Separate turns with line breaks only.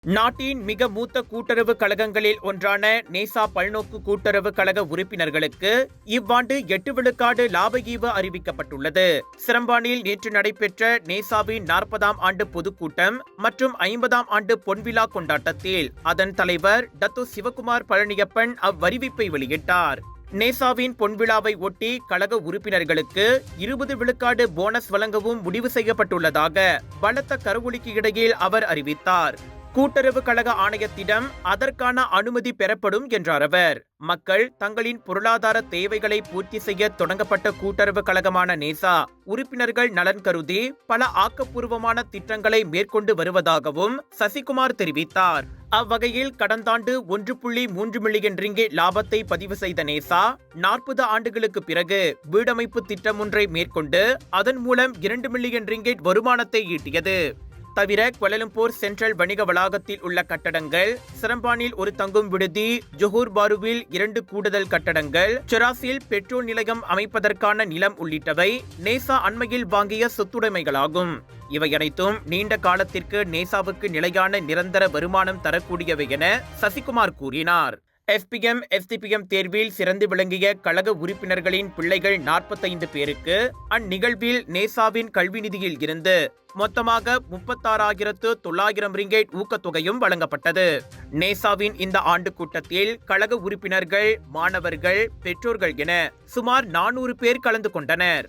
நாட்டின் மிக மூத்த கூட்டுறவு கழகங்களில் ஒன்றான நேசா பல்நோக்கு கூட்டுறவு கழக உறுப்பினர்களுக்கு இவ்வாண்டு 8 விழுக்காடு லாப ஈவு அறிவிக்கப்பட்டுள்ளது. சிரம்பானில் நேற்று நடைபெற்ற நேசாவின் 40ஆம் ஆண்டு பொதுக்கூட்டம் மற்றும் 50ஆம் ஆண்டு பொன்விழா கொண்டாட்டத்தில் அதன் தலைவர் டத்து சிவகுமார் பழனியப்பன் அவ்வறிவிப்பை வெளியிட்டார். நேசாவின் பொன்விழாவை ஒட்டி கழக உறுப்பினர்களுக்கு 20 விழுக்காடு போனஸ் வழங்கவும் முடிவு செய்யப்பட்டுள்ளதாக பலத்த கரவொலிக்கு இடையில் அவர் அறிவித்தார். கூட்டுறவு கழக ஆணையத்திடம் அதற்கான அனுமதி பெறப்படும் என்றார் அவர். மக்கள் தங்களின் பொருளாதார தேவைகளை பூர்த்தி செய்ய தொடங்கப்பட்ட கூட்டுறவு கழகமான நேசா உறுப்பினர்கள் நலன் கருதி பல ஆக்கப்பூர்வமான திட்டங்களை மேற்கொண்டு வருவதாகவும் சசிகுமார் தெரிவித்தார். அவ்வகையில் கடந்த ஆண்டு 1.3 மில்லியன் ரிங்கெட் லாபத்தை பதிவு செய்த நேசா 40 ஆண்டுகளுக்கு பிறகு வீடமைப்பு திட்டம் ஒன்றை மேற்கொண்டு அதன் மூலம் 2 மில்லியன் ரிங்கெட் வருமானத்தை ஈட்டியது. தவிர கோலாலம்பூர் சென்ட்ரல் வணிக வளாகத்தில் உள்ள கட்டடங்கள், சிரம்பானில் ஒரு தங்கும் விடுதி, ஜொஹூர் பாருவில் 2 கூடுதல் கட்டடங்கள், செராசில் பெட்ரோல் நிலையம் அமைப்பதற்கான நிலம் உள்ளிட்டவை நேசா அண்மையில் வாங்கிய சொத்துடைமைகளாகும். இவை அனைத்தும் நீண்ட காலத்திற்கு நேசாவுக்கு நிலையான நிரந்தர வருமானம் தரக்கூடியவை என சசிகுமார் கூறினார். FPM, SDPM தேர்வில் சிறந்து விளங்கிய கழக உறுப்பினர்களின் பிள்ளைகள் 45 பேருக்கு அந்நிகழ்வில் நேசாவின் கல்வி நிதியில் இருந்து மொத்தமாக 36,900 ரிங்கெட் ஊக்கத்தொகையும் வழங்கப்பட்டது. நேசாவின் இந்த ஆண்டு கூட்டத்தில் கழக உறுப்பினர்கள், மாணவர்கள், பெற்றோர்கள் என சுமார் 400 பேர் கலந்து கொண்டனர்.